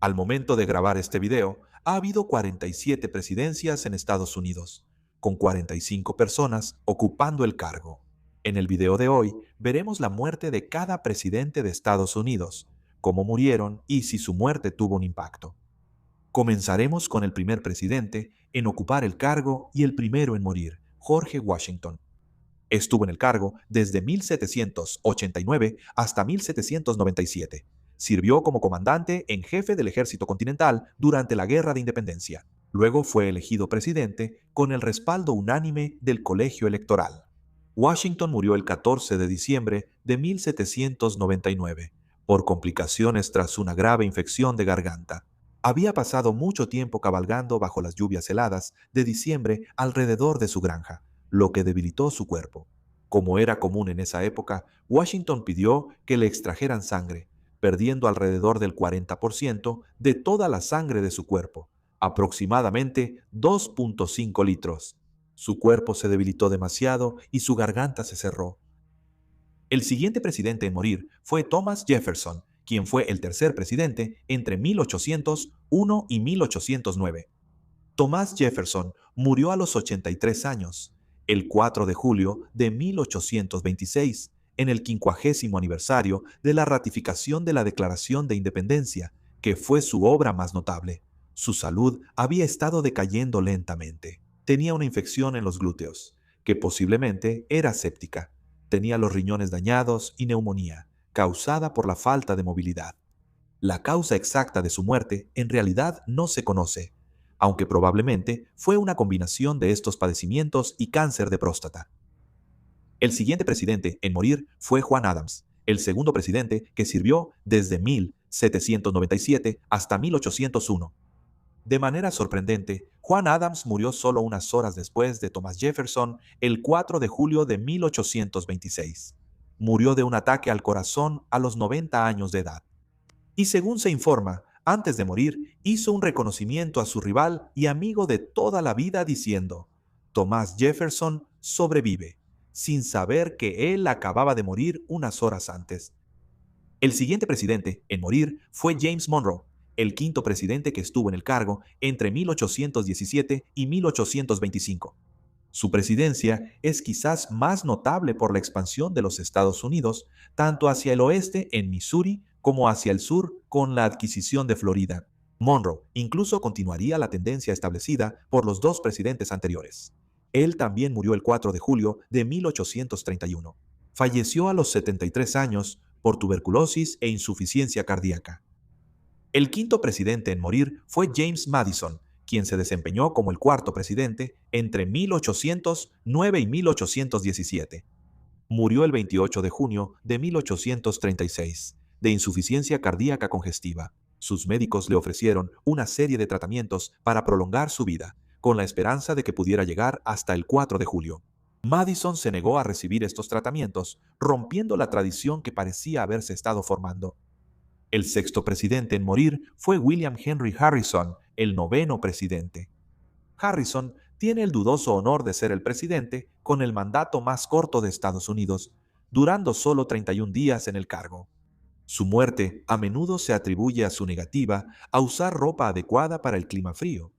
Al momento de grabar este video, ha habido 47 presidencias en Estados Unidos, con 45 personas ocupando el cargo. En el video de hoy veremos la muerte de cada presidente de Estados Unidos, cómo murieron y si su muerte tuvo un impacto. Comenzaremos con el primer presidente en ocupar el cargo y el primero en morir, George Washington. Estuvo en el cargo desde 1789 hasta 1797. Sirvió como comandante en jefe del ejército continental durante la Guerra de Independencia. Luego fue elegido presidente con el respaldo unánime del colegio electoral. Washington murió el 14 de diciembre de 1799 por complicaciones tras una grave infección de garganta. Había pasado mucho tiempo cabalgando bajo las lluvias heladas de diciembre alrededor de su granja, lo que debilitó su cuerpo. Como era común en esa época, Washington pidió que le extrajeran sangre, perdiendo alrededor del 40% de toda la sangre de su cuerpo, aproximadamente 2.5 litros. Su cuerpo se debilitó demasiado y su garganta se cerró. El siguiente presidente en morir fue Thomas Jefferson, quien fue el tercer presidente entre 1801 y 1809. Thomas Jefferson murió a los 83 años, el 4 de julio de 1826, en el 50º aniversario de la ratificación de la Declaración de Independencia, que fue su obra más notable. Su salud había estado decayendo lentamente. Tenía una infección en los glúteos, que posiblemente era séptica. Tenía los riñones dañados y neumonía, causada por la falta de movilidad. La causa exacta de su muerte en realidad no se conoce, aunque probablemente fue una combinación de estos padecimientos y cáncer de próstata. El siguiente presidente en morir fue Juan Adams, el segundo presidente que sirvió desde 1797 hasta 1801. De manera sorprendente, Juan Adams murió solo unas horas después de Thomas Jefferson el 4 de julio de 1826. Murió de un ataque al corazón a los 90 años de edad. Y según se informa, antes de morir, hizo un reconocimiento a su rival y amigo de toda la vida diciendo: Thomas Jefferson sobrevive, sin saber que él acababa de morir unas horas antes. El siguiente presidente en morir fue James Monroe, el quinto presidente que estuvo en el cargo entre 1817 y 1825. Su presidencia es quizás más notable por la expansión de los Estados Unidos, tanto hacia el oeste en Missouri como hacia el sur con la adquisición de Florida. Monroe incluso continuaría la tendencia establecida por los dos presidentes anteriores. Él también murió el 4 de julio de 1831. Falleció a los 73 años por tuberculosis e insuficiencia cardíaca. El quinto presidente en morir fue James Madison, quien se desempeñó como el cuarto presidente entre 1809 y 1817. Murió el 28 de junio de 1836, de insuficiencia cardíaca congestiva. Sus médicos le ofrecieron una serie de tratamientos para prolongar su vida, con la esperanza de que pudiera llegar hasta el 4 de julio. Madison se negó a recibir estos tratamientos, rompiendo la tradición que parecía haberse estado formando. El sexto presidente en morir fue William Henry Harrison, el noveno presidente. Harrison tiene el dudoso honor de ser el presidente con el mandato más corto de Estados Unidos, durando solo 31 días en el cargo. Su muerte a menudo se atribuye a su negativa a usar ropa adecuada para el clima frío.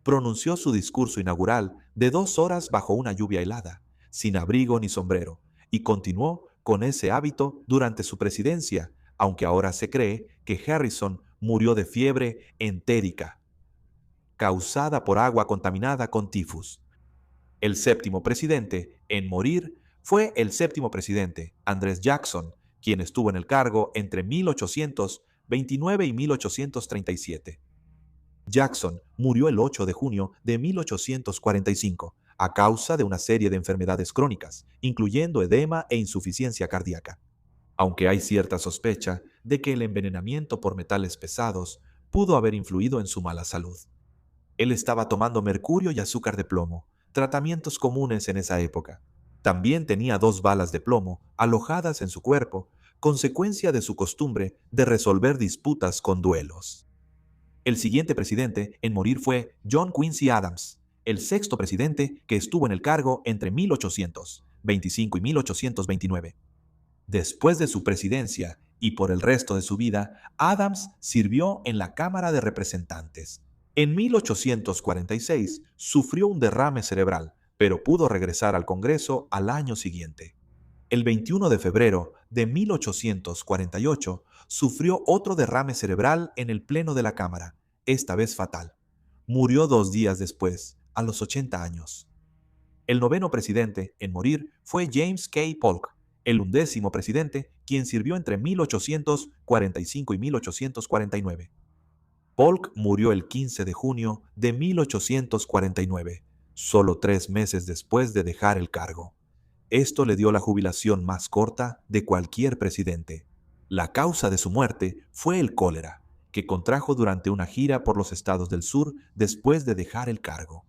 Pronunció su discurso inaugural de 2 horas bajo una lluvia helada, sin abrigo ni sombrero, y continuó con ese hábito durante su presidencia, aunque ahora se cree que Harrison murió de fiebre entérica, causada por agua contaminada con tifus. El séptimo presidente en morir fue el séptimo presidente, Andrés Jackson, quien estuvo en el cargo entre 1829 y 1837. Jackson murió el 8 de junio de 1845 a causa de una serie de enfermedades crónicas, incluyendo edema e insuficiencia cardíaca. Aunque hay cierta sospecha de que el envenenamiento por metales pesados pudo haber influido en su mala salud. Él estaba tomando mercurio y azúcar de plomo, tratamientos comunes en esa época. También tenía 2 balas de plomo alojadas en su cuerpo, consecuencia de su costumbre de resolver disputas con duelos. El siguiente presidente en morir fue John Quincy Adams, el sexto presidente que estuvo en el cargo entre 1825 y 1829. Después de su presidencia, y por el resto de su vida, Adams sirvió en la Cámara de Representantes. En 1846 sufrió un derrame cerebral, pero pudo regresar al Congreso al año siguiente. El 21 de febrero de 1848 sufrió otro derrame cerebral en el Pleno de la Cámara, esta vez fatal. Murió 2 días después, a los 80 años. El noveno presidente en morir fue James K. Polk, el 11º presidente, quien sirvió entre 1845 y 1849. Polk murió el 15 de junio de 1849, solo 3 meses después de dejar el cargo. Esto le dio la jubilación más corta de cualquier presidente. La causa de su muerte fue el cólera, que contrajo durante una gira por los estados del sur después de dejar el cargo.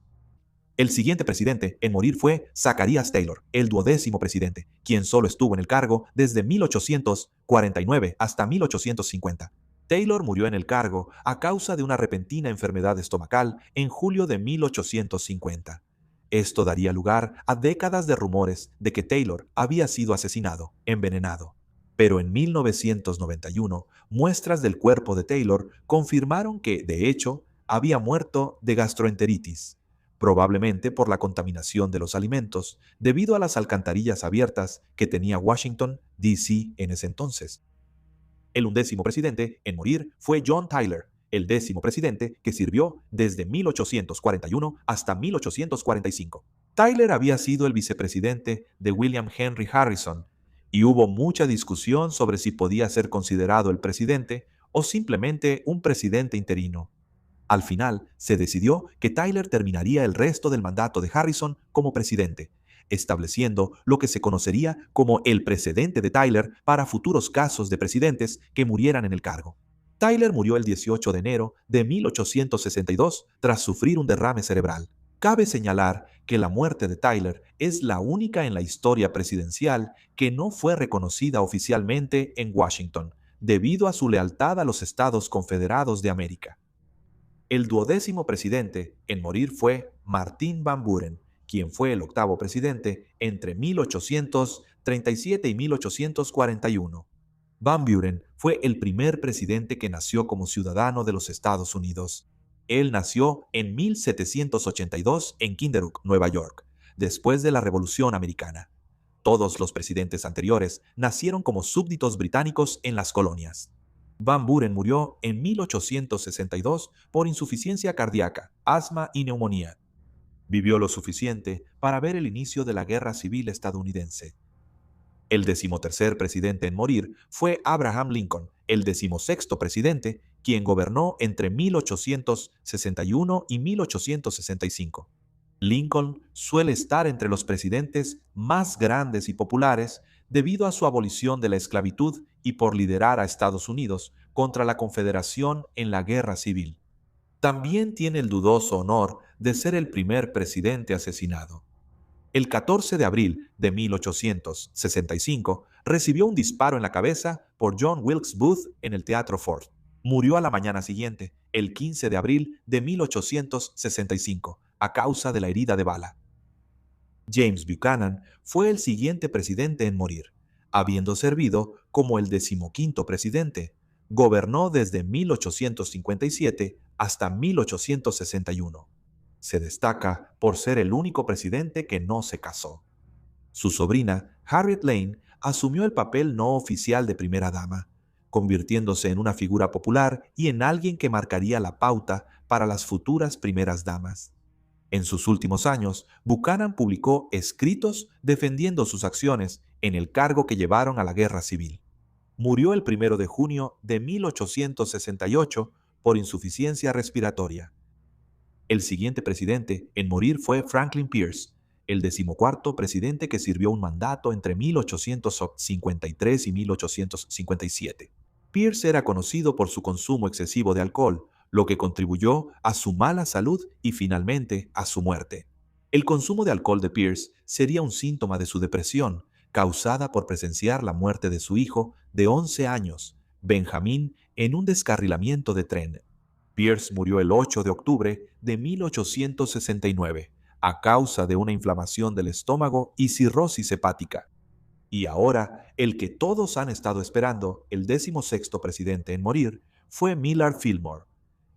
El siguiente presidente en morir fue Zacharias Taylor, el 12º presidente, quien solo estuvo en el cargo desde 1849 hasta 1850. Taylor murió en el cargo a causa de una repentina enfermedad estomacal en julio de 1850. Esto daría lugar a décadas de rumores de que Taylor había sido asesinado, envenenado. Pero en 1991, muestras del cuerpo de Taylor confirmaron que, de hecho, había muerto de gastroenteritis, probablemente por la contaminación de los alimentos debido a las alcantarillas abiertas que tenía Washington, D.C. en ese entonces. El 11º presidente en morir fue John Tyler, el 10º presidente que sirvió desde 1841 hasta 1845. Tyler había sido el vicepresidente de William Henry Harrison y hubo mucha discusión sobre si podía ser considerado el presidente o simplemente un presidente interino. Al final, se decidió que Tyler terminaría el resto del mandato de Harrison como presidente, estableciendo lo que se conocería como el precedente de Tyler para futuros casos de presidentes que murieran en el cargo. Tyler murió el 18 de enero de 1862 tras sufrir un derrame cerebral. Cabe señalar que la muerte de Tyler es la única en la historia presidencial que no fue reconocida oficialmente en Washington, debido a su lealtad a los Estados Confederados de América. El 12º presidente en morir fue Martin Van Buren, quien fue el 8º presidente entre 1837 y 1841. Van Buren fue el primer presidente que nació como ciudadano de los Estados Unidos. Él nació en 1782 en Kinderhook, Nueva York, después de la Revolución Americana. Todos los presidentes anteriores nacieron como súbditos británicos en las colonias. Van Buren murió en 1862 por insuficiencia cardíaca, asma y neumonía. Vivió lo suficiente para ver el inicio de la Guerra Civil estadounidense. El 13º presidente en morir fue Abraham Lincoln, el 16º presidente, quien gobernó entre 1861 y 1865. Lincoln suele estar entre los presidentes más grandes y populares debido a su abolición de la esclavitud y por liderar a Estados Unidos contra la Confederación en la Guerra Civil. También tiene el dudoso honor de ser el primer presidente asesinado. El 14 de abril de 1865 recibió un disparo en la cabeza por John Wilkes Booth en el Teatro Ford. Murió a la mañana siguiente, el 15 de abril de 1865, a causa de la herida de bala. James Buchanan fue el siguiente presidente en morir, habiendo servido como el 15º presidente. Gobernó desde 1857 hasta 1861. Se destaca por ser el único presidente que no se casó. Su sobrina, Harriet Lane, asumió el papel no oficial de primera dama, convirtiéndose en una figura popular y en alguien que marcaría la pauta para las futuras primeras damas. En sus últimos años, Buchanan publicó escritos defendiendo sus acciones en el cargo que llevaron a la Guerra Civil. Murió el 1 de junio de 1868 por insuficiencia respiratoria. El siguiente presidente en morir fue Franklin Pierce, el 14º presidente que sirvió un mandato entre 1853 y 1857. Pierce era conocido por su consumo excesivo de alcohol, lo que contribuyó a su mala salud y finalmente a su muerte. El consumo de alcohol de Pierce sería un síntoma de su depresión, causada por presenciar la muerte de su hijo de 11 años, Benjamin, en un descarrilamiento de tren. Pierce murió el 8 de octubre de 1869 a causa de una inflamación del estómago y cirrosis hepática. Y ahora, el que todos han estado esperando, el 16º presidente en morir, fue Millard Fillmore.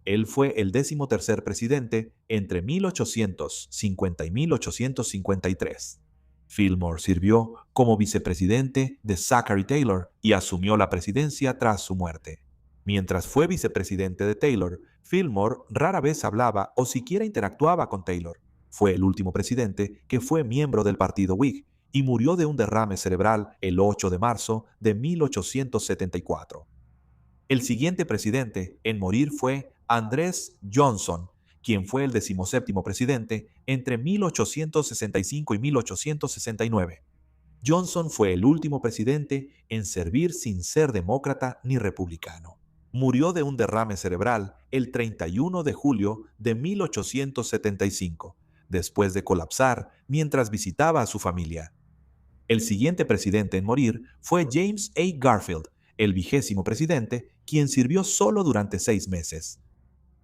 Él fue el 13º presidente entre 1850 y 1853. Fillmore sirvió como vicepresidente de Zachary Taylor y asumió la presidencia tras su muerte. Mientras fue vicepresidente de Taylor, Fillmore rara vez hablaba o siquiera interactuaba con Taylor. Fue el último presidente que fue miembro del partido Whig y murió de un derrame cerebral el 8 de marzo de 1874. El siguiente presidente en morir fue Andrés Johnson, quien fue el 17º presidente entre 1865 y 1869. Johnson fue el último presidente en servir sin ser demócrata ni republicano. Murió de un derrame cerebral el 31 de julio de 1875, después de colapsar mientras visitaba a su familia. El siguiente presidente en morir fue James A. Garfield, el 20º presidente, quien sirvió solo durante 6 meses.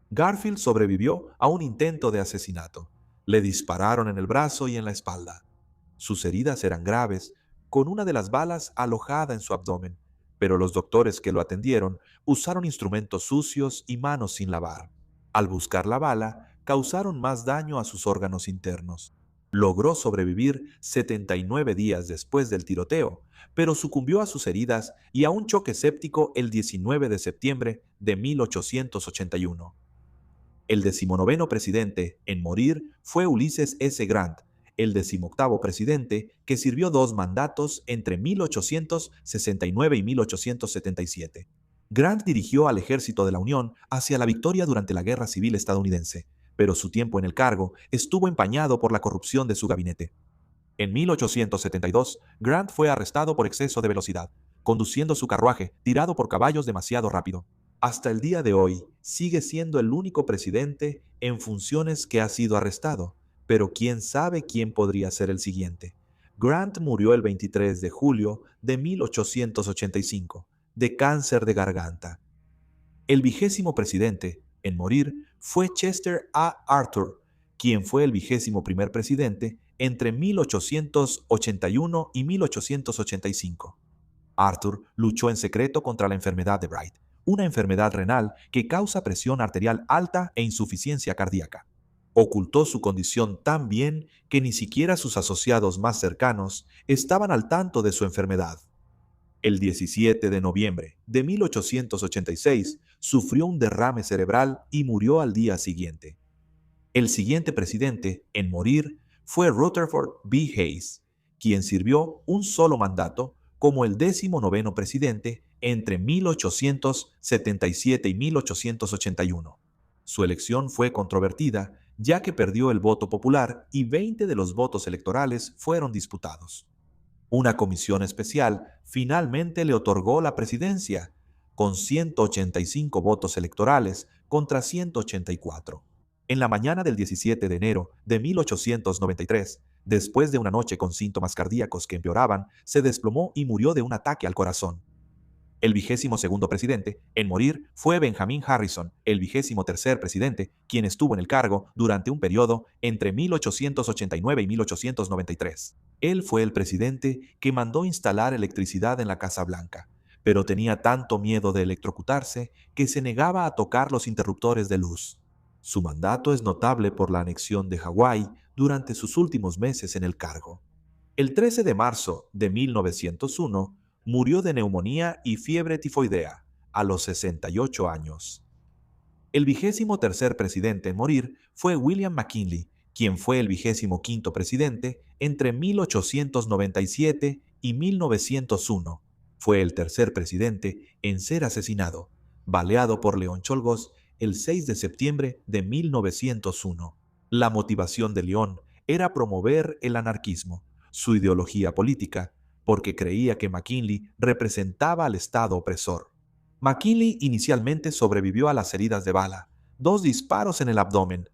Garfield sobrevivió a un intento de asesinato. Le dispararon en el brazo y en la espalda. Sus heridas eran graves, con una de las balas alojada en su abdomen, pero los doctores que lo atendieron usaron instrumentos sucios y manos sin lavar. Al buscar la bala, causaron más daño a sus órganos internos. Logró sobrevivir 79 días después del tiroteo, pero sucumbió a sus heridas y a un choque séptico el 19 de septiembre de 1881. El 19º presidente en morir fue Ulysses S. Grant, el 18º presidente que sirvió 2 mandatos entre 1869 y 1877. Grant dirigió al ejército de la Unión hacia la victoria durante la Guerra Civil estadounidense, pero su tiempo en el cargo estuvo empañado por la corrupción de su gabinete. En 1872, Grant fue arrestado por exceso de velocidad, conduciendo su carruaje tirado por caballos demasiado rápido. Hasta el día de hoy, sigue siendo el único presidente en funciones que ha sido arrestado, pero quién sabe quién podría ser el siguiente. Grant murió el 23 de julio de 1885, de cáncer de garganta. El 20º presidente en morir fue Chester A. Arthur, quien fue el 21º presidente entre 1881 y 1885. Arthur luchó en secreto contra la enfermedad de Bright, una enfermedad renal que causa presión arterial alta e insuficiencia cardíaca. Ocultó su condición tan bien que ni siquiera sus asociados más cercanos estaban al tanto de su enfermedad. El 17 de noviembre de 1886 sufrió un derrame cerebral y murió al día siguiente. El siguiente presidente en morir fue Rutherford B. Hayes, quien sirvió un solo mandato como el 19º presidente entre 1877 y 1881. Su elección fue controvertida, ya que perdió el voto popular y 20 de los votos electorales fueron disputados. Una comisión especial finalmente le otorgó la presidencia, con 185 votos electorales contra 184. En la mañana del 17 de enero de 1893, después de una noche con síntomas cardíacos que empeoraban, se desplomó y murió de un ataque al corazón. El 22º presidente en morir fue Benjamin Harrison, el 23º presidente, quien estuvo en el cargo durante un periodo entre 1889 y 1893. Él fue el presidente que mandó instalar electricidad en la Casa Blanca, pero tenía tanto miedo de electrocutarse que se negaba a tocar los interruptores de luz. Su mandato es notable por la anexión de Hawái durante sus últimos meses en el cargo. El 13 de marzo de 1901, murió de neumonía y fiebre tifoidea a los 68 años. El 23º presidente en morir fue William McKinley, quien fue el 25º presidente entre 1897 y 1901. Fue el tercer presidente en ser asesinado, baleado por León Czolgosz el 6 de septiembre de 1901. La motivación de León era promover el anarquismo, su ideología política, porque creía que McKinley representaba al Estado opresor. McKinley inicialmente sobrevivió a las heridas de bala, 2 disparos en el abdomen.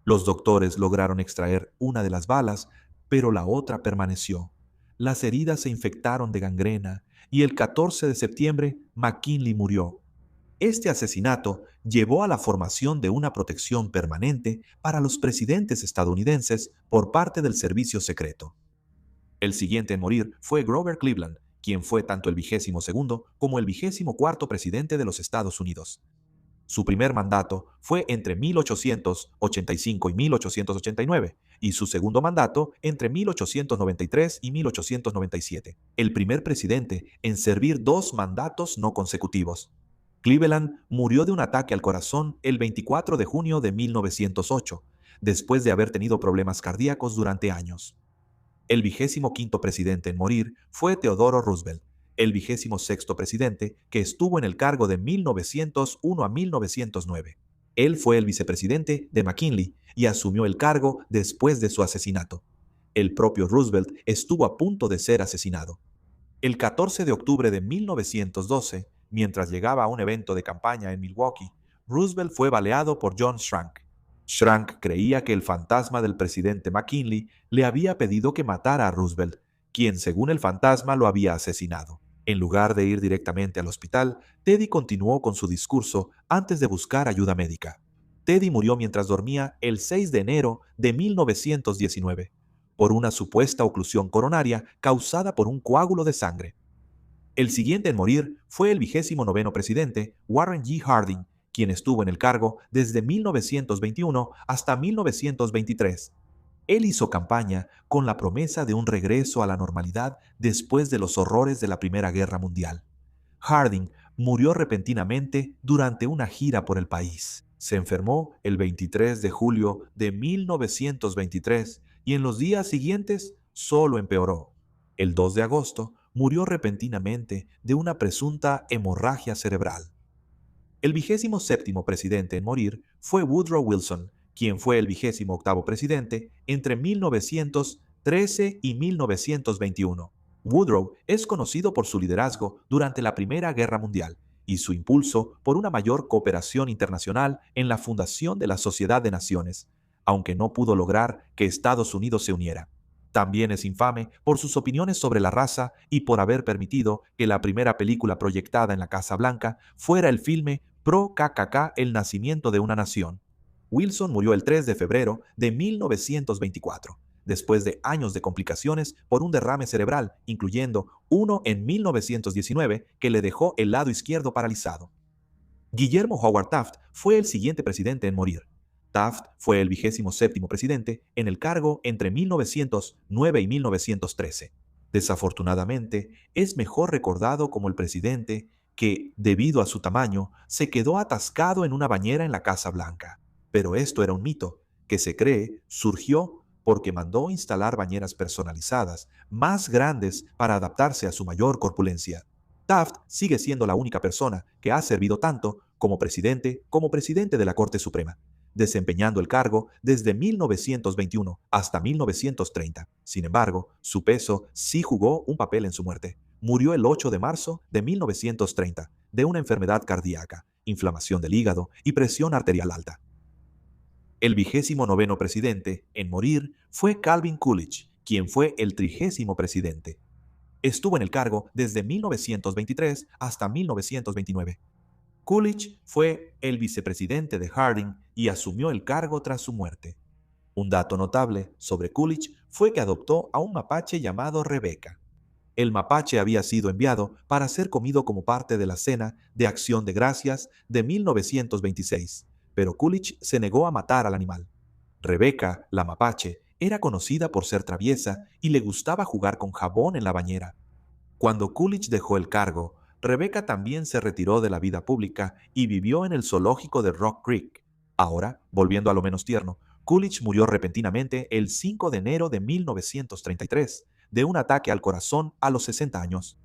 Los doctores lograron extraer una de las balas, pero la otra permaneció. Las heridas se infectaron de gangrena y el 14 de septiembre McKinley murió. Este asesinato llevó a la formación de una protección permanente para los presidentes estadounidenses por parte del servicio secreto. El siguiente en morir fue Grover Cleveland, quien fue tanto el 22º como el 24º presidente de los Estados Unidos. Su primer mandato fue entre 1885 y 1889 y su segundo mandato entre 1893 y 1897, el primer presidente en servir dos mandatos no consecutivos. Cleveland murió de un ataque al corazón el 24 de junio de 1908, después de haber tenido problemas cardíacos durante años. El 25º presidente en morir fue Theodore Roosevelt, el 26º presidente que estuvo en el cargo de 1901 a 1909. Él fue el vicepresidente de McKinley y asumió el cargo después de su asesinato. El propio Roosevelt estuvo a punto de ser asesinado. El 14 de octubre de 1912, mientras llegaba a un evento de campaña en Milwaukee, Roosevelt fue baleado por John Schrank. Schrank creía que el fantasma del presidente McKinley le había pedido que matara a Roosevelt, quien según el fantasma lo había asesinado. En lugar de ir directamente al hospital, Teddy continuó con su discurso antes de buscar ayuda médica. Teddy murió mientras dormía el 6 de enero de 1919, por una supuesta oclusión coronaria causada por un coágulo de sangre. El siguiente en morir fue el 29º presidente, Warren G. Harding, quien estuvo en el cargo desde 1921 hasta 1923. Él hizo campaña con la promesa de un regreso a la normalidad después de los horrores de la Primera Guerra Mundial. Harding murió repentinamente durante una gira por el país. Se enfermó el 23 de julio de 1923 y en los días siguientes solo empeoró. El 2 de agosto murió repentinamente de una presunta hemorragia cerebral. El 27º presidente en morir fue Woodrow Wilson, quien fue el 28º presidente entre 1913 y 1921. Woodrow es conocido por su liderazgo durante la Primera Guerra Mundial y su impulso por una mayor cooperación internacional en la fundación de la Sociedad de Naciones, aunque no pudo lograr que Estados Unidos se uniera. También es infame por sus opiniones sobre la raza y por haber permitido que la primera película proyectada en la Casa Blanca fuera el filme Pro-KKK, El nacimiento de una nación. Wilson murió el 3 de febrero de 1924, después de años de complicaciones por un derrame cerebral, incluyendo uno en 1919 que le dejó el lado izquierdo paralizado. Guillermo Howard Taft fue el siguiente presidente en morir. Taft fue el 27º presidente en el cargo entre 1909 y 1913. Desafortunadamente, es mejor recordado como el presidente que, debido a su tamaño, se quedó atascado en una bañera en la Casa Blanca. Pero esto era un mito, que se cree surgió porque mandó instalar bañeras personalizadas, más grandes para adaptarse a su mayor corpulencia. Taft sigue siendo la única persona que ha servido tanto como presidente de la Corte Suprema, desempeñando el cargo desde 1921 hasta 1930. Sin embargo, su peso sí jugó un papel en su muerte. Murió el 8 de marzo de 1930 de una enfermedad cardíaca, inflamación del hígado y presión arterial alta. El 29º presidente en morir fue Calvin Coolidge, quien fue el 30º presidente. Estuvo en el cargo desde 1923 hasta 1929. Coolidge fue el vicepresidente de Harding y asumió el cargo tras su muerte. Un dato notable sobre Coolidge fue que adoptó a un mapache llamado Rebecca. El mapache había sido enviado para ser comido como parte de la cena de Acción de Gracias de 1926, pero Coolidge se negó a matar al animal. Rebecca, la mapache, era conocida por ser traviesa y le gustaba jugar con jabón en la bañera. Cuando Coolidge dejó el cargo, Rebecca también se retiró de la vida pública y vivió en el zoológico de Rock Creek. Ahora, volviendo a lo menos tierno, Coolidge murió repentinamente el 5 de enero de 1933, de un ataque al corazón a los 60 años.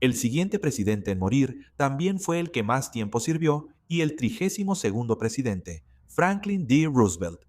El siguiente presidente en morir también fue el que más tiempo sirvió y el 32º presidente, Franklin D. Roosevelt.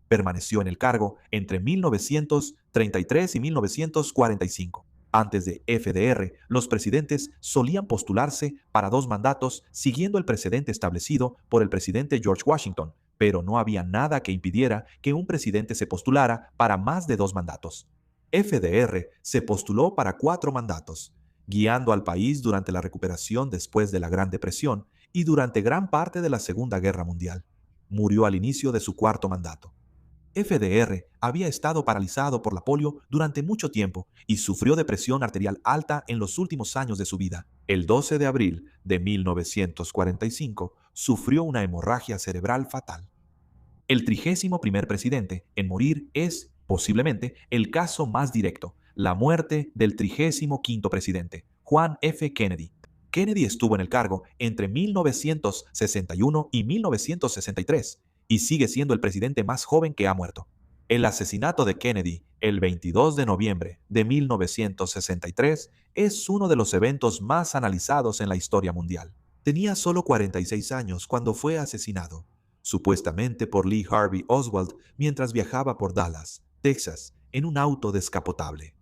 Permaneció en el cargo entre 1933 y 1945. Antes de FDR, los presidentes solían postularse para 2 mandatos siguiendo el precedente establecido por el presidente George Washington, pero no había nada que impidiera que un presidente se postulara para más de 2 mandatos. FDR se postuló para 4 mandatos, guiando al país durante la recuperación después de la Gran Depresión y durante gran parte de la Segunda Guerra Mundial. Murió al inicio de su 4º mandato. FDR había estado paralizado por la polio durante mucho tiempo y sufrió de presión arterial alta en los últimos años de su vida. El 12 de abril de 1945 sufrió una hemorragia cerebral fatal. El 31º presidente en morir es, posiblemente, el caso más directo, la muerte del 35º presidente, Juan F. Kennedy. Kennedy estuvo en el cargo entre 1961 y 1963 y sigue siendo el presidente más joven que ha muerto. El asesinato de Kennedy el 22 de noviembre de 1963 es uno de los eventos más analizados en la historia mundial. Tenía solo 46 años cuando fue asesinado, supuestamente por Lee Harvey Oswald mientras viajaba por Dallas, Texas, en un auto descapotable.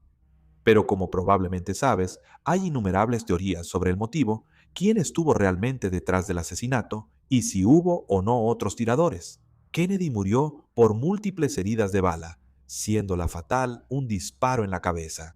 Pero como probablemente sabes, hay innumerables teorías sobre el motivo, quién estuvo realmente detrás del asesinato y si hubo o no otros tiradores. Kennedy murió por múltiples heridas de bala, siendo la fatal un disparo en la cabeza.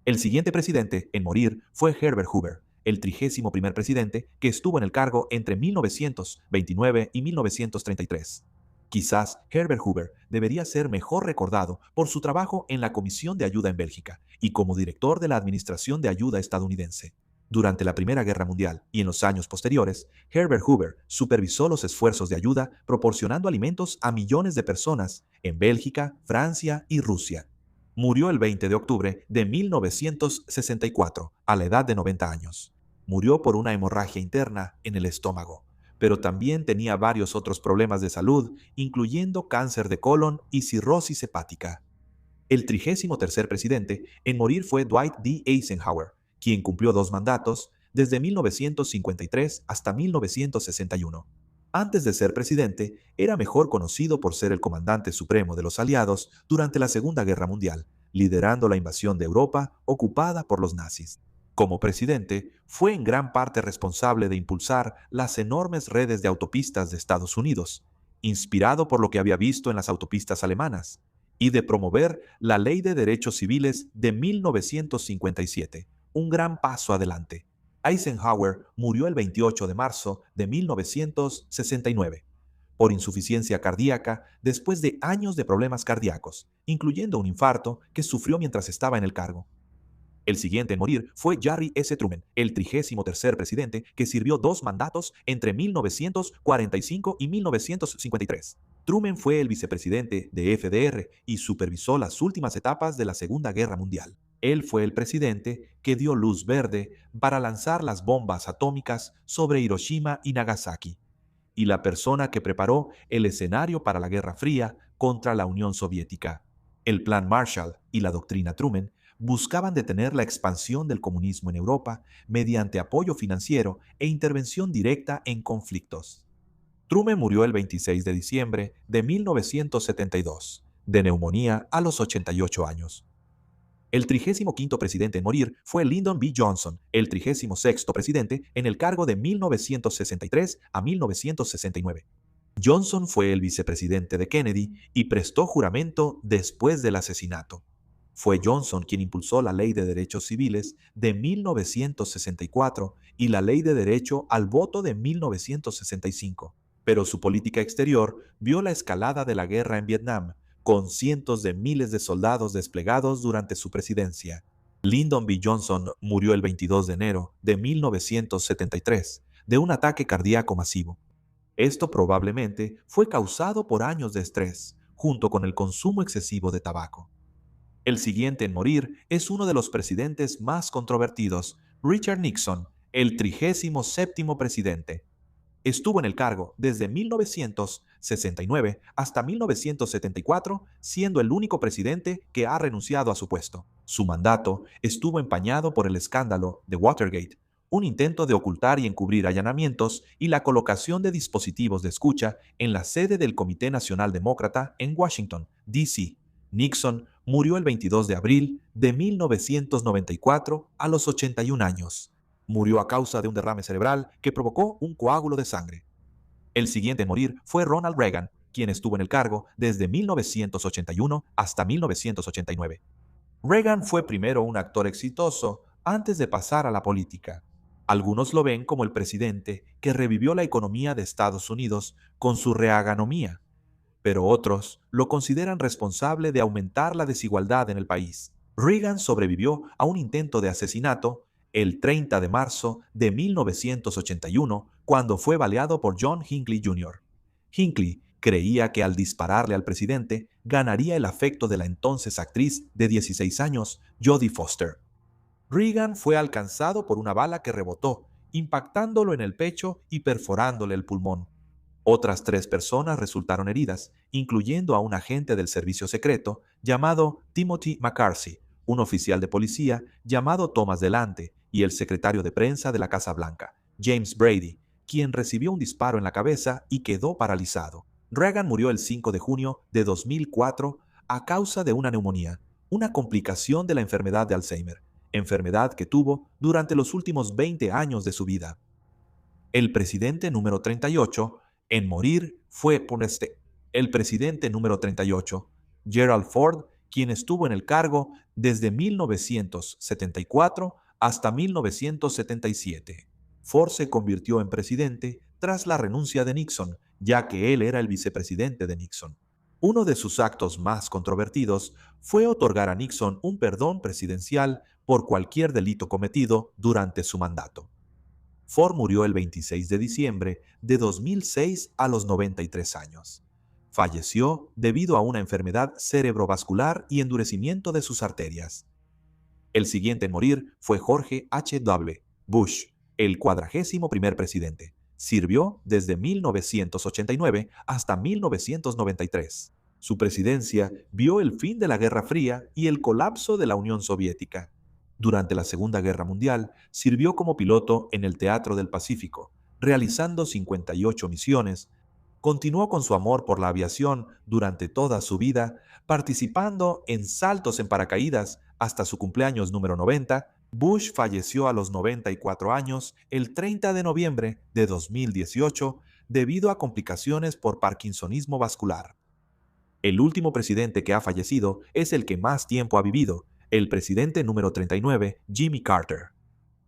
El siguiente presidente en morir fue Herbert Hoover, el 31º presidente que estuvo en el cargo entre 1929 y 1933. Quizás Herbert Hoover debería ser mejor recordado por su trabajo en la Comisión de Ayuda en Bélgica y como director de la Administración de Ayuda estadounidense. Durante la Primera Guerra Mundial y en los años posteriores, Herbert Hoover supervisó los esfuerzos de ayuda proporcionando alimentos a millones de personas en Bélgica, Francia y Rusia. Murió el 20 de octubre de 1964, a la edad de 90 años. Murió por una hemorragia interna en el estómago, pero también tenía varios otros problemas de salud, incluyendo cáncer de colon y cirrosis hepática. El 33º presidente en morir fue Dwight D. Eisenhower, quien cumplió 2 mandatos desde 1953 hasta 1961. Antes de ser presidente, era mejor conocido por ser el comandante supremo de los aliados durante la Segunda Guerra Mundial, liderando la invasión de Europa ocupada por los nazis. Como presidente, fue en gran parte responsable de impulsar las enormes redes de autopistas de Estados Unidos, inspirado por lo que había visto en las autopistas alemanas, y de promover la Ley de Derechos Civiles de 1957, un gran paso adelante. Eisenhower murió el 28 de marzo de 1969 por insuficiencia cardíaca después de años de problemas cardíacos, incluyendo un infarto que sufrió mientras estaba en el cargo. El siguiente en morir fue Harry S. Truman, el 33º presidente que sirvió 2 mandatos entre 1945 y 1953. Truman fue el vicepresidente de FDR y supervisó las últimas etapas de la Segunda Guerra Mundial. Él fue el presidente que dio luz verde para lanzar las bombas atómicas sobre Hiroshima y Nagasaki, y la persona que preparó el escenario para la Guerra Fría contra la Unión Soviética. El Plan Marshall y la doctrina Truman buscaban detener la expansión del comunismo en Europa mediante apoyo financiero e intervención directa en conflictos. Truman murió el 26 de diciembre de 1972, de neumonía a los 88 años. El 35º presidente en morir fue Lyndon B. Johnson, el 36º presidente en el cargo de 1963 a 1969. Johnson fue el vicepresidente de Kennedy y prestó juramento después del asesinato. Fue Johnson quien impulsó la Ley de Derechos Civiles de 1964 y la Ley de Derecho al Voto de 1965. Pero su política exterior vio la escalada de la guerra en Vietnam, con cientos de miles de soldados desplegados durante su presidencia. Lyndon B. Johnson murió el 22 de enero de 1973 de un ataque cardíaco masivo. Esto probablemente fue causado por años de estrés, junto con el consumo excesivo de tabaco. El siguiente en morir es uno de los presidentes más controvertidos, Richard Nixon, el 37º presidente. Estuvo en el cargo desde 1969 hasta 1974, siendo el único presidente que ha renunciado a su puesto. Su mandato estuvo empañado por el escándalo de Watergate, un intento de ocultar y encubrir allanamientos y la colocación de dispositivos de escucha en la sede del Comité Nacional Demócrata en Washington, D.C. Nixon murió el 22 de abril de 1994 a los 81 años. Murió a causa de un derrame cerebral que provocó un coágulo de sangre. El siguiente en morir fue Ronald Reagan, quien estuvo en el cargo desde 1981 hasta 1989. Reagan fue primero un actor exitoso antes de pasar a la política. Algunos lo ven como el presidente que revivió la economía de Estados Unidos con su reaganomía. pero otros lo consideran responsable de aumentar la desigualdad en el país. Reagan sobrevivió a un intento de asesinato el 30 de marzo de 1981 cuando fue baleado por John Hinckley Jr. Hinckley creía que al dispararle al presidente ganaría el afecto de la entonces actriz de 16 años, Jodie Foster. Reagan fue alcanzado por una bala que rebotó, impactándolo en el pecho y perforándole el pulmón. Otras 3 personas resultaron heridas, incluyendo a un agente del servicio secreto llamado Timothy McCarthy, un oficial de policía llamado Thomas Delante y el secretario de prensa de la Casa Blanca, James Brady, quien recibió un disparo en la cabeza y quedó paralizado. Reagan murió el 5 de junio de 2004 a causa de una neumonía, una complicación de la enfermedad de Alzheimer, enfermedad que tuvo durante los últimos 20 años de su vida. El presidente número 38 en morir fue el presidente número 38, Gerald Ford, quien estuvo en el cargo desde 1974 hasta 1977. Ford se convirtió en presidente tras la renuncia de Nixon, ya que él era el vicepresidente de Nixon. Uno de sus actos más controvertidos fue otorgar a Nixon un perdón presidencial por cualquier delito cometido durante su mandato. Ford murió el 26 de diciembre de 2006 a los 93 años. Falleció debido a una enfermedad cerebrovascular y endurecimiento de sus arterias. El siguiente en morir fue George H.W. Bush, el 41º presidente. Sirvió desde 1989 hasta 1993. Su presidencia vio el fin de la Guerra Fría y el colapso de la Unión Soviética. Durante la Segunda Guerra Mundial, sirvió como piloto en el Teatro del Pacífico, realizando 58 misiones. Continuó con su amor por la aviación durante toda su vida, participando en saltos en paracaídas hasta su cumpleaños número 90. Bush falleció a los 94 años el 30 de noviembre de 2018 debido a complicaciones por parkinsonismo vascular. El último presidente que ha fallecido es el que más tiempo ha vivido, el presidente número 39, Jimmy Carter.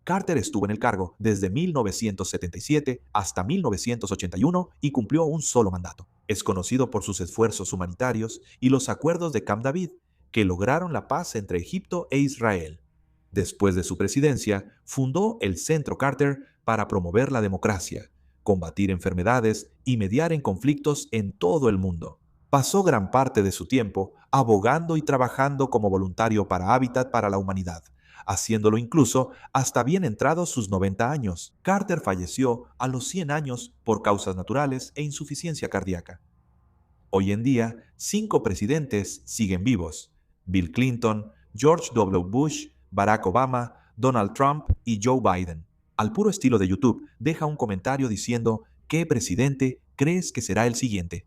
Carter estuvo en el cargo desde 1977 hasta 1981 y cumplió un solo mandato. Es conocido por sus esfuerzos humanitarios y los acuerdos de Camp David, que lograron la paz entre Egipto e Israel. Después de su presidencia, fundó el Centro Carter para promover la democracia, combatir enfermedades y mediar en conflictos en todo el mundo. Pasó gran parte de su tiempo abogando y trabajando como voluntario para Hábitat para la Humanidad, haciéndolo incluso hasta bien entrados sus 90 años. Carter falleció a los 100 años por causas naturales e insuficiencia cardíaca. Hoy en día, 5 presidentes siguen vivos: Bill Clinton, George W. Bush, Barack Obama, Donald Trump y Joe Biden. Al puro estilo de YouTube, deja un comentario diciendo ¿qué presidente crees que será el siguiente?